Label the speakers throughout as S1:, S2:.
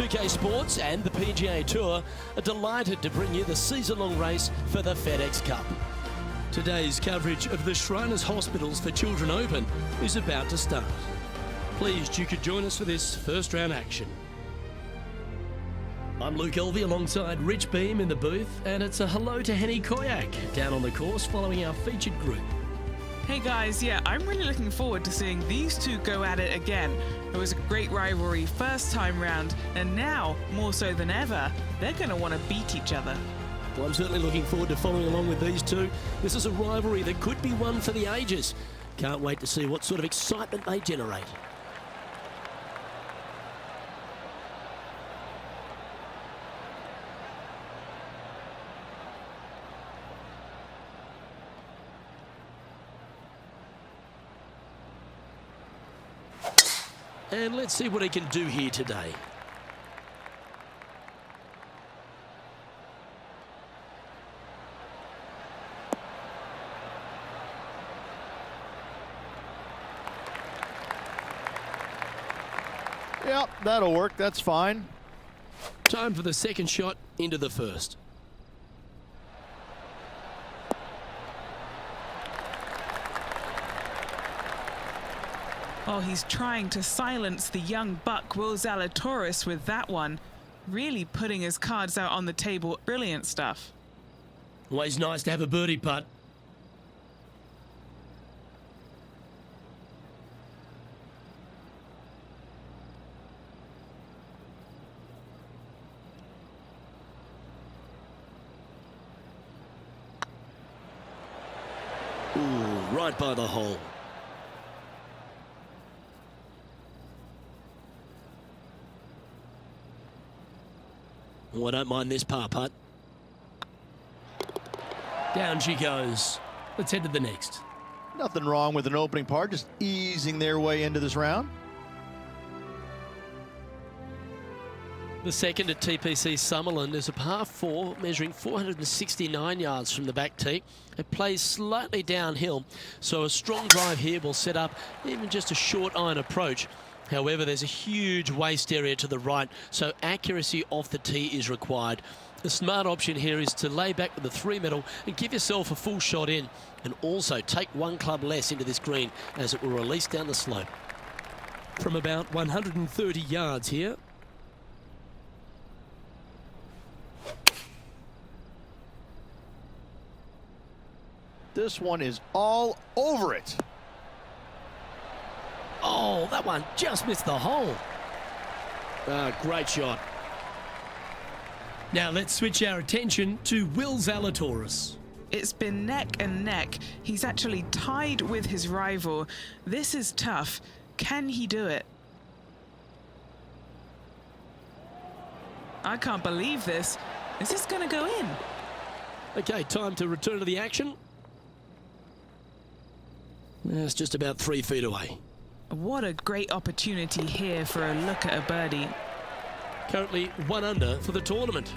S1: 2K Sports and the PGA Tour are delighted to bring you the season-long race for the FedEx Cup. Today's coverage of the Shriners Hospitals for Children Open is about to start. Pleased you could join us for this first round action. I'm Luke Elvey alongside Rich Beam in the booth, and it's a hello to Henny Koyak down on the course following our featured group.
S2: Hey guys, yeah, I'm really looking forward to seeing these two go at it again. It was a great rivalry first time round, and now, more so than ever, they're going to want to beat each other.
S1: Well, I'm certainly looking forward to following along with these two. This is a rivalry that could be one for the ages. Can't wait to see what sort of excitement they generate. And let's see what he can do here today.
S3: Yep, that'll work. That's fine.
S1: Time for the second shot into the first.
S2: Oh, he's trying to silence the young buck Will Zalatoris with that one. Really putting his cards out on the table. Brilliant stuff.
S1: Always nice to have a birdie putt. Ooh, right by the hole. Oh, I don't mind this par putt. Down she goes. Let's head to the next.
S3: Nothing wrong with an opening par, just easing their way into this round.
S1: The second at TPC Summerland is a par 4 measuring 469 yards from the back tee. It plays slightly downhill, so a strong drive here will set up even just a short iron approach. However, there's a huge waste area to the right, so accuracy off the tee is required. The smart option here is to lay back with the 3-metal and give yourself a full shot in, and also take one club less into this green as it will release down the slope. From about 130 yards here.
S3: This one is all over it.
S1: Oh, that one just missed the hole. Great shot. Now let's switch our attention to Will Zalatoris.
S2: It's been neck and neck. He's actually tied with his rival. This is tough. Can he do it? I can't believe this. Is this going to go in?
S1: Okay, time to return to the action. It's just about 3 feet away.
S2: What a great opportunity here for a look at a birdie.
S1: Currently 1 under for the tournament.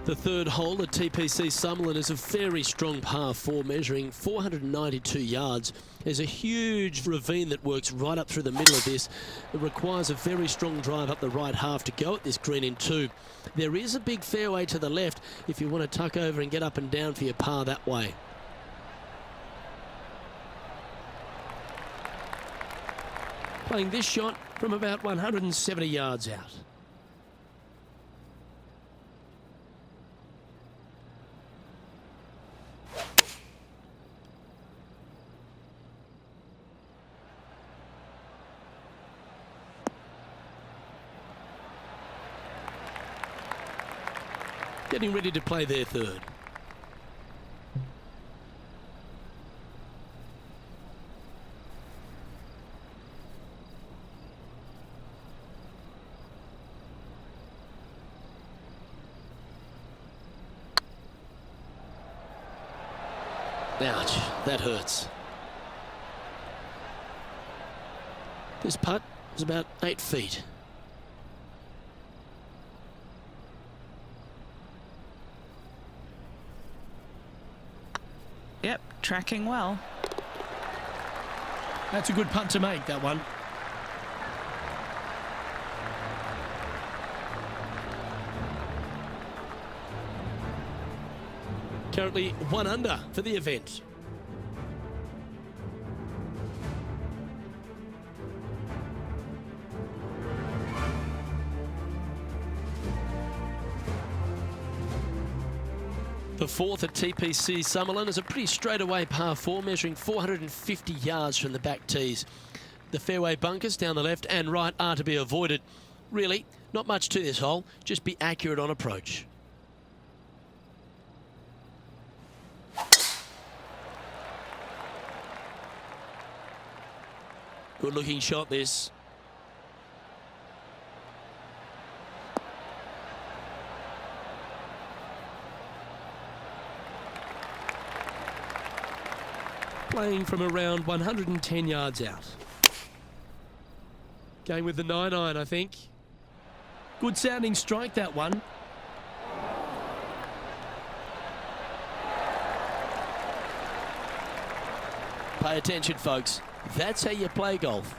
S1: The third hole at TPC Summerland is a very strong par 4 measuring 492 yards. There's a huge ravine that works right up through the middle of this. It requires a very strong drive up the right half to go at this green in 2. There is a big fairway to the left if you want to tuck over and get up and down for your par that way. Playing this shot from about 170 yards out. Getting ready to play their third. Ouch, that hurts. This putt is about 8 feet.
S2: Yep, tracking well.
S1: That's a good putt to make, that one. Currently 1 under for the event. The fourth at TPC Summerlin is a pretty straightaway par 4, measuring 450 yards from the back tees. The fairway bunkers down the left and right are to be avoided. Really, not much to this hole, just be accurate on approach. Good looking shot this. Playing from around 110 yards out. Going with the 9-iron, I think. Good sounding strike, that one. Pay attention, folks. That's how you play golf.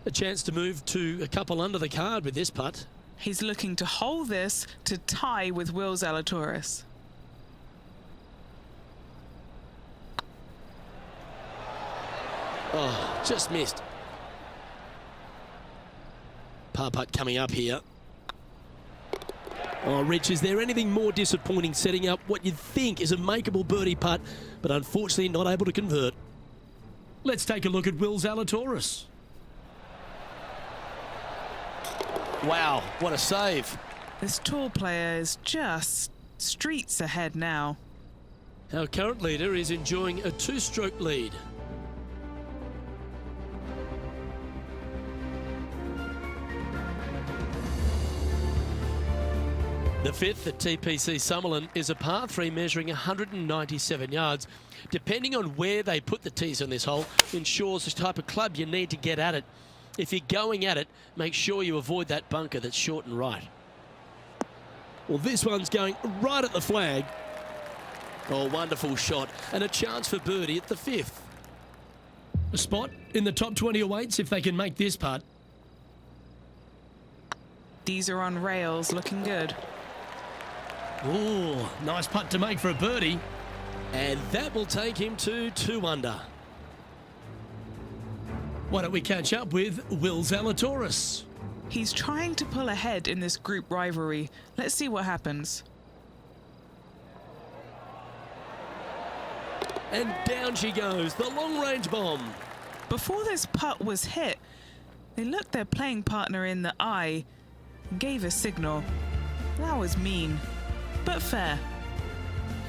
S1: A chance to move to a couple under the card with this putt.
S2: He's looking to hold this to tie with Will Zalatoris.
S1: Oh, just missed. Par putt coming up here. Oh, Rich, is there anything more disappointing setting up what you'd think is a makeable birdie putt, but unfortunately not able to convert? Let's take a look at Will Zalatoris. Wow, what a save.
S2: This tour player is just streets ahead now.
S1: Our current leader is enjoying a 2-stroke lead. The fifth at TPC Summerlin is a par 3 measuring 197 yards. Depending on where they put the tees on this hole, ensures the type of club you need to get at it. If you're going at it, make sure you avoid that bunker that's short and right. Well, this one's going right at the flag. Oh, wonderful shot. And a chance for birdie at the 5th. A spot in the top 20 awaits if they can make this putt.
S2: These are on rails, looking good.
S1: Oh, nice putt to make for a birdie. And that will take him to 2 under. Why don't we catch up with Will Zalatoris?
S2: He's trying to pull ahead in this group rivalry. Let's see what happens.
S1: And down she goes, the long-range bomb.
S2: Before this putt was hit, they looked their playing partner in the eye and gave a signal. That was mean, but fair.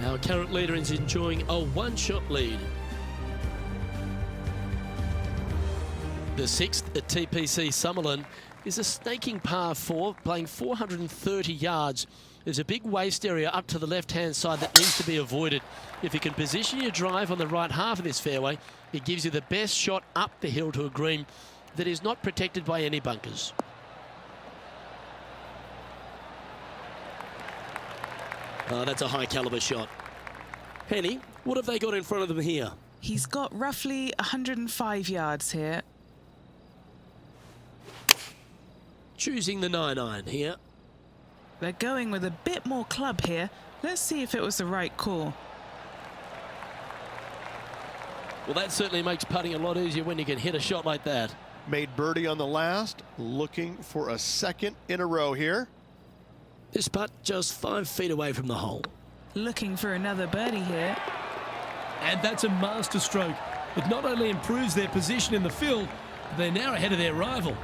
S1: Our current leader is enjoying a 1-shot lead. The 6th at TPC Summerlin is a snaking par 4, playing 430 yards. There's a big waste area up to the left-hand side that needs to be avoided. If you can position your drive on the right half of this fairway, it gives you the best shot up the hill to a green that is not protected by any bunkers. Oh, that's a high-caliber shot. Henny, what have they got in front of them here?
S2: He's got roughly 105 yards here.
S1: Choosing the 9-iron here.
S2: They're going with a bit more club here. Let's see if it was the right call.
S1: Well, that certainly makes putting a lot easier when you can hit a shot like that.
S3: Made birdie on the last, looking for a 2nd in a row here.
S1: This putt just 5 feet away from the hole.
S2: Looking for another birdie here.
S1: And that's a master stroke. It not only improves their position in the field, but they're now ahead of their rival.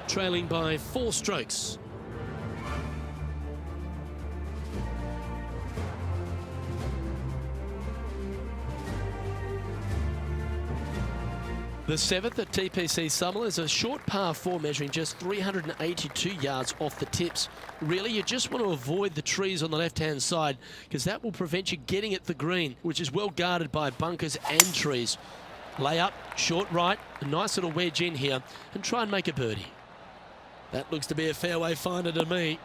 S1: Trailing by 4 strokes. The 7th at TPC Summerlin is a short par 4 measuring just 382 yards off the tips. Really, you just want to avoid the trees on the left-hand side because that will prevent you getting at the green, which is well guarded by bunkers and trees. Lay up, short right, a nice little wedge in here and try and make a birdie. That looks to be a fairway finder to me.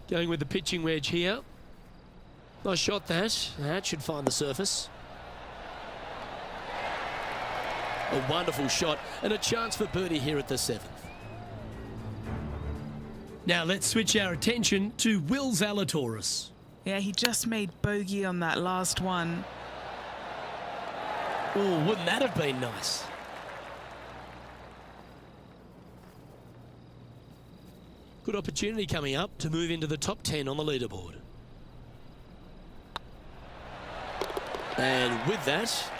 S1: Going with the pitching wedge here. Nice shot that. That should find the surface. A wonderful shot and a chance for birdie here at the 7th.
S4: Now let's switch our attention to Will Zalatoris.
S2: Yeah, he just made bogey on that last one.
S1: Oh, wouldn't that have been nice? Good opportunity coming up to move into the top 10 on the leaderboard. And with that,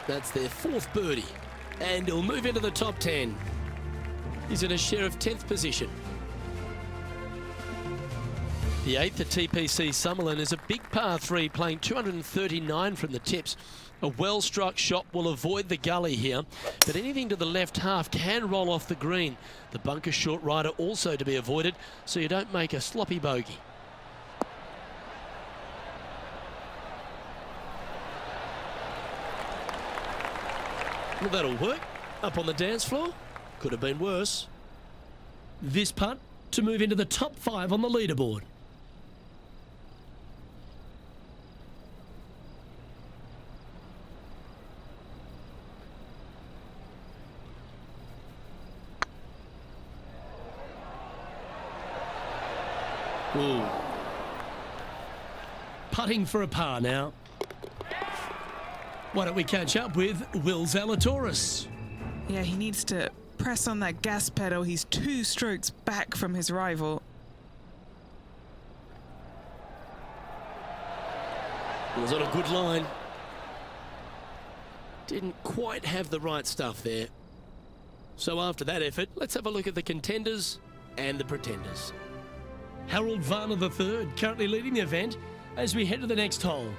S1: that's their 4th birdie. And he'll move into the top 10. He's in a share of 10th position. The 8th at TPC Summerlin is a big par 3 playing 239 from the tips. A well-struck shot will avoid the gully here, but anything to the left half can roll off the green. The bunker short rider also to be avoided, so you don't make a sloppy bogey. Well, that'll work. Up on the dance floor. Could have been worse.
S4: This putt to move into the top 5 on the leaderboard.
S1: Ooh.
S4: Putting for a par now. Why don't we catch up with Will Zalatoris?
S2: Yeah, he needs to press on that gas pedal. He's 2 strokes back from his rival.
S1: It was on a good line. Didn't quite have the right stuff there. So after that effort, let's have a look at the contenders and the pretenders.
S4: Harold Varner III currently leading the event as we head to the next hole.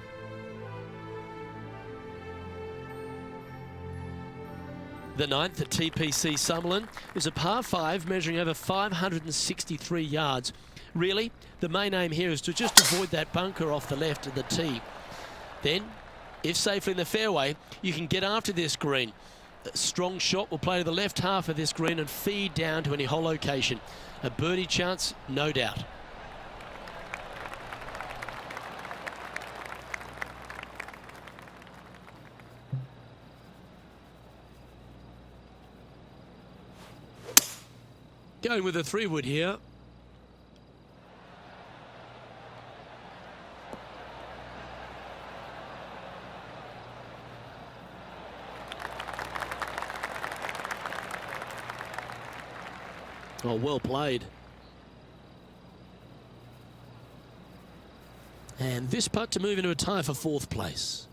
S1: The 9th at TPC Summerlin is a par 5 measuring over 563 yards. Really, the main aim here is to just avoid that bunker off the left of the tee. Then, if safely in the fairway, you can get after this green. A strong shot will play to the left half of this green and feed down to any hole location. A birdie chance, no doubt. Going with a 3-wood here. Oh, well played. And this putt to move into a tie for 4th place.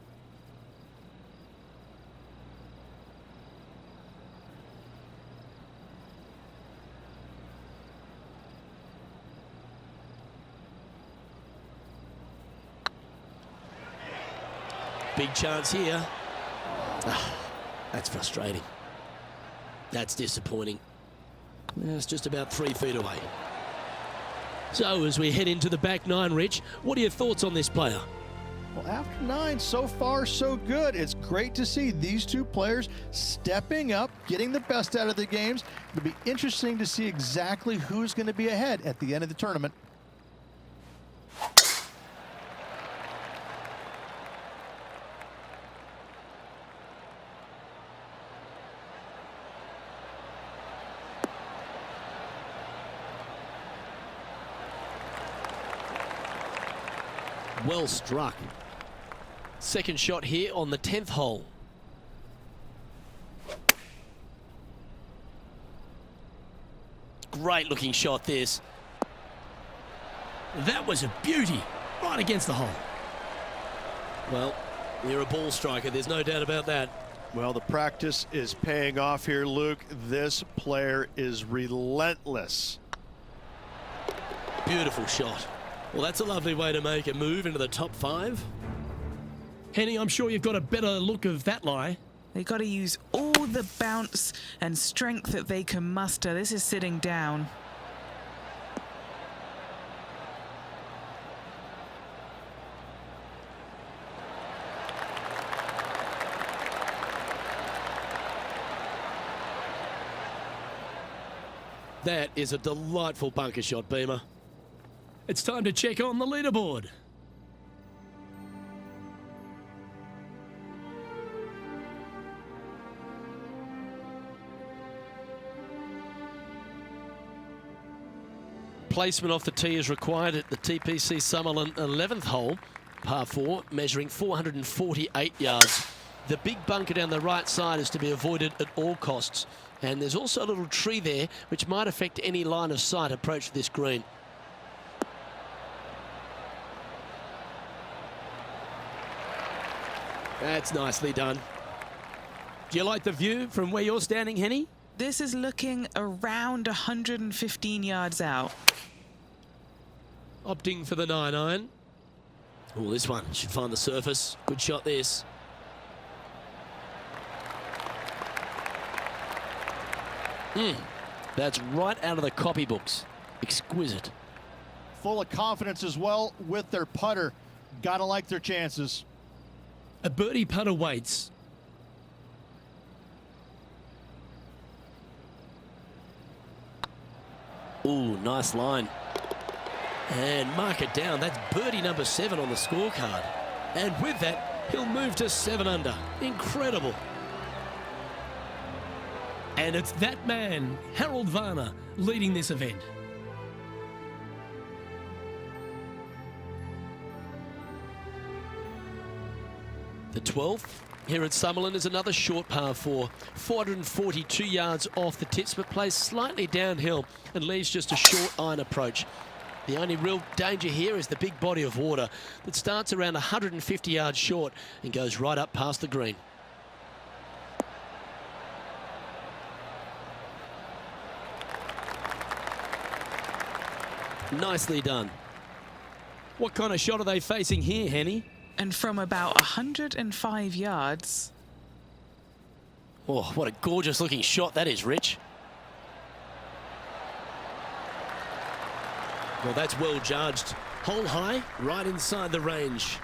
S1: Big chance here. That's frustrating. That's disappointing. It's just about 3 feet away. So as we head into the back 9, Rich, what are your thoughts on this player?
S3: Well, after 9, so far so good. It's great to see these 2 players stepping up, getting the best out of the games. It'll be interesting to see exactly who's going to be ahead at the end of the tournament.
S1: Well struck. Second shot here on the 10th hole. Great looking shot this.
S4: That was a beauty, right against the hole.
S1: Well, you're a ball striker, there's no doubt about that.
S3: Well, the practice is paying off here, Luke. This player is relentless.
S1: Beautiful shot. Well, that's a lovely way to make a move into the top 5.
S4: Henny, I'm sure you've got a better look of that lie.
S2: They got to use all the bounce and strength that they can muster. This is sitting down.
S1: That is a delightful bunker shot, Beamer.
S4: It's time to check on the leaderboard.
S1: Placement off the tee is required at the TPC Summerlin 11th hole, par 4, measuring 448 yards. The big bunker down the right side is to be avoided at all costs. And there's also a little tree there which might affect any line of sight approach to this green. That's nicely done.
S4: Do you like the view from where you're standing, Henny?
S2: This is looking around 115 yards out.
S1: Opting for the 9-iron. Oh, this one should find the surface. Good shot, this. That's right out of the copybooks. Exquisite.
S3: Full of confidence as well with their putter. Gotta like their chances.
S4: A birdie putter waits.
S1: Ooh, nice line. And mark it down. That's birdie number 7 on the scorecard. And with that, he'll move to 7 under. Incredible.
S4: And it's that man, Harold Varner, leading this event.
S1: The 12th here at Summerlin is another short par 4. 442 yards off the tips, but plays slightly downhill and leaves just a short iron approach. The only real danger here is the big body of water that starts around 150 yards short and goes right up past the green. Nicely done.
S4: What kind of shot are they facing here, Henny?
S2: And from about 105 yards.
S1: Oh, what a gorgeous looking shot that is, Rich. Well, that's well judged. Hole high, right inside the range.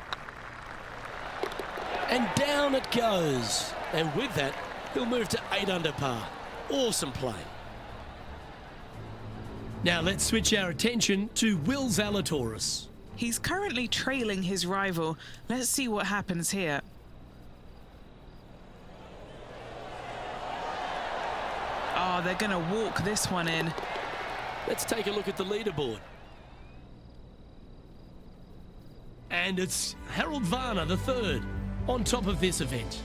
S1: And down it goes. And with that, he'll move to 8 under par. Awesome play.
S4: Now let's switch our attention to Will Zalatoris.
S2: He's currently trailing his rival. Let's see what happens here. Oh, they're going to walk this one in.
S1: Let's take a look at the leaderboard.
S4: And it's Harold Varner, the third, on top of this event.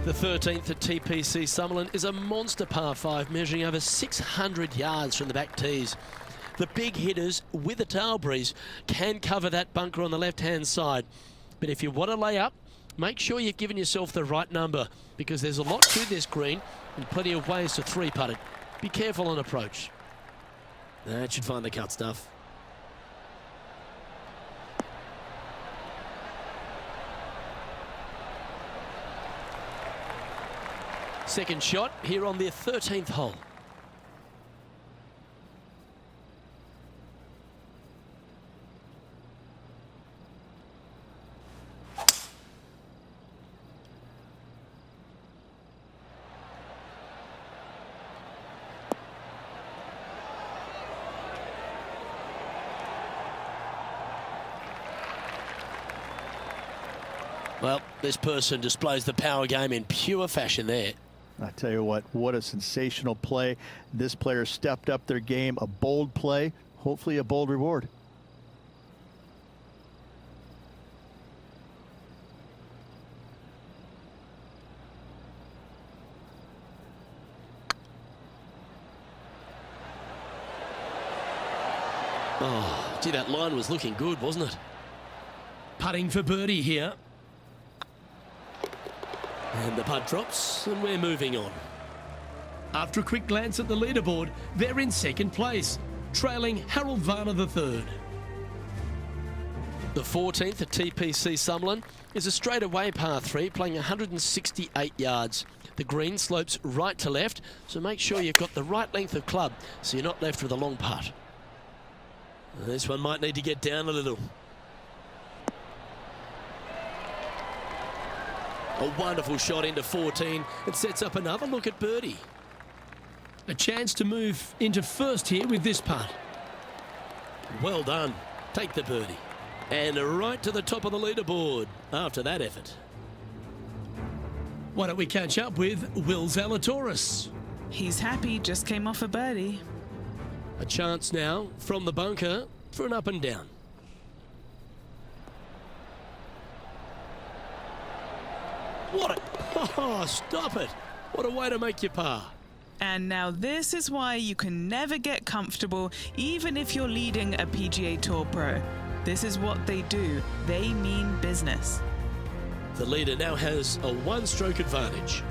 S1: The 13th at TPC Summerlin is a monster par 5 measuring over 600 yards from the back tees. The big hitters with a tail breeze can cover that bunker on the left-hand side. But if you want to lay up, make sure you've given yourself the right number because there's a lot to this green and plenty of ways to 3-putt it. Be careful on approach. That should find the cut stuff. Second shot here on the 13th hole. Well, this person displays the power game in pure fashion there.
S3: I tell you what a sensational play. This player stepped up their game, a bold play, hopefully a bold reward.
S1: Oh, gee, that line was looking good, wasn't it?
S4: Putting for birdie here.
S1: And the putt drops, and we're moving on.
S4: After a quick glance at the leaderboard, they're in second place, trailing Harold Varner III.
S1: The 14th at TPC Summerlin is a straightaway par 3 playing 168 yards. The green slopes right to left, so make sure you've got the right length of club so you're not left with a long putt. This one might need to get down a little. A wonderful shot into 14 and sets up another look at birdie.
S4: A chance to move into first here with this putt.
S1: Well done. Take the birdie. And right to the top of the leaderboard after that effort.
S4: Why don't we catch up with Will Zalatoris?
S2: He's happy, just came off a birdie.
S1: A chance now from the bunker for an up and down. What a... Oh, stop it. What a way to make your par.
S2: And now this is why you can never get comfortable, even if you're leading a PGA Tour Pro. This is what they do. They mean business.
S1: The leader now has a one-stroke advantage.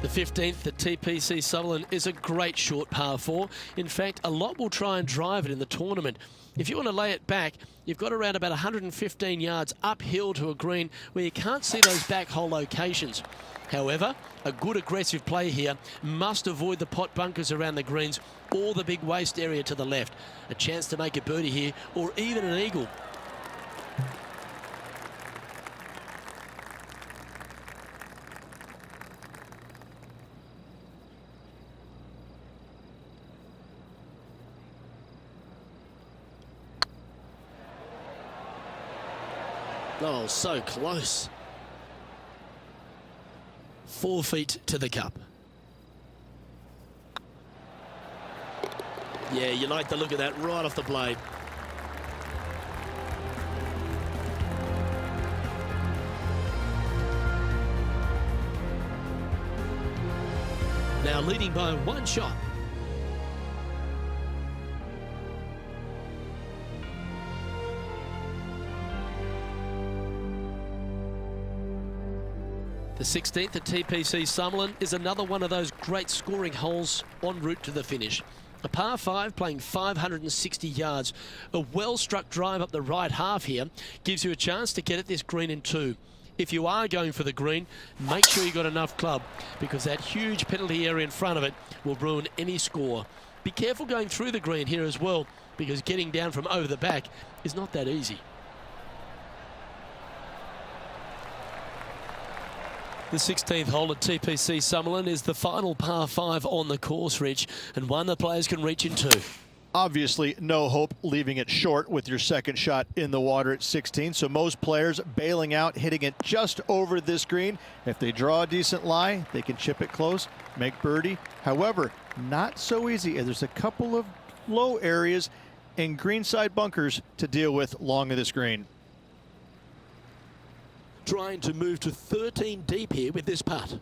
S1: The 15th at TPC Summerlin is a great short par 4. In fact, a lot will try and drive it in the tournament. If you want to lay it back, you've got around about 115 yards uphill to a green where you can't see those back hole locations. However, a good aggressive play here must avoid the pot bunkers around the greens or the big waste area to the left. A chance to make a birdie here or even an eagle. Oh, so close. 4 feet to the cup. Yeah, you like the look of that right off the blade. Now leading by one shot. The 16th at TPC Summerlin is another one of those great scoring holes en route to the finish. A par 5 playing 560 yards. A well-struck drive up the right half here gives you a chance to get at this green in 2. If you are going for the green, make sure you've got enough club because that huge penalty area in front of it will ruin any score. Be careful going through the green here as well because getting down from over the back is not that easy. The 16th hole at TPC Summerlin is the final par 5 on the course, Rich, and one the players can reach in 2.
S3: Obviously, no hope leaving it short with your second shot in the water at 16. So most players bailing out, hitting it just over this green. If they draw a decent lie, they can chip it close, make birdie. However, not so easy. There's a couple of low areas and greenside bunkers to deal with long of this green.
S1: Trying to move to 13 deep here with this putt.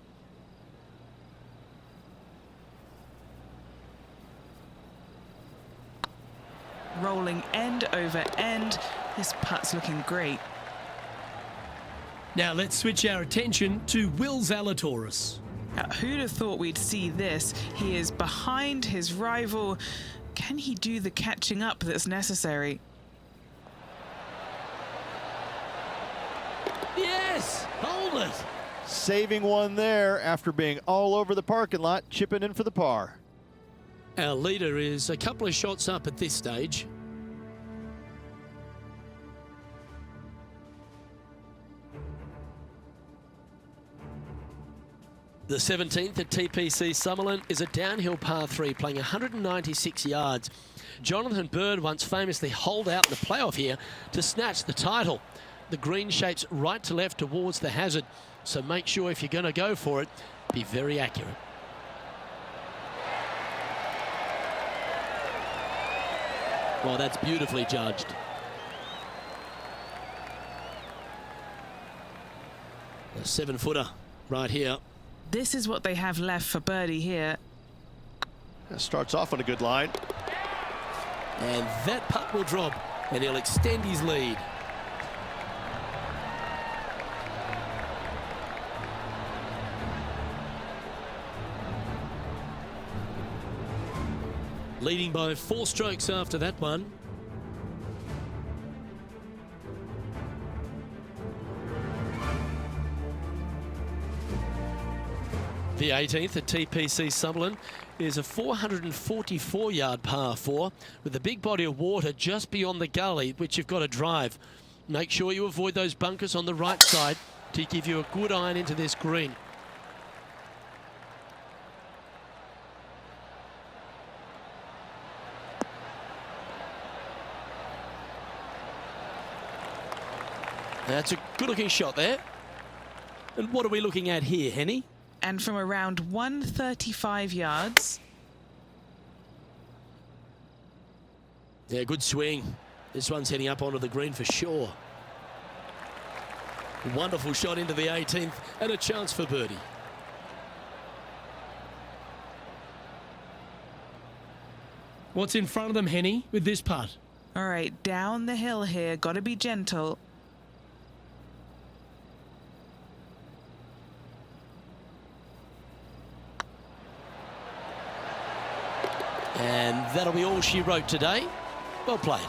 S2: Rolling end over end. This putt's looking great.
S4: Now let's switch our attention to Will Zalatoris.
S2: Who'd have thought we'd see this? He is behind his rival. Can he do the catching up that's necessary?
S1: Yes! Hold it!
S3: Saving one there after being all over the parking lot, chipping in for the par.
S1: Our leader is a couple of shots up at this stage. The 17th at TPC Summerlin is a downhill par 3 playing 196 yards. Jonathan Bird once famously holed out in the playoff here to snatch the title. The green shapes right to left towards the hazard, so make sure if you're going to go for it, be very accurate. Well, that's beautifully judged. A 7-footer right here.
S2: This is what they have left for birdie here.
S3: Starts off on a good line.
S1: And that putt will drop, and he'll extend his lead. Leading by 4 strokes after that one. The 18th at TPC Summerlin is a 444-yard par 4 with a big body of water just beyond the gully, which you've got to drive. Make sure you avoid those bunkers on the right side to give you a good iron into this green. That's a good-looking shot there. And what are we looking at here, Henny?
S2: And from around 135 yards.
S1: Yeah, good swing. This one's heading up onto the green for sure. Wonderful shot into the 18th and a chance for birdie.
S4: What's in front of them, Henny, with this putt?
S2: All right, down the hill here. Got to be gentle.
S1: And that'll be all she wrote today. Well played.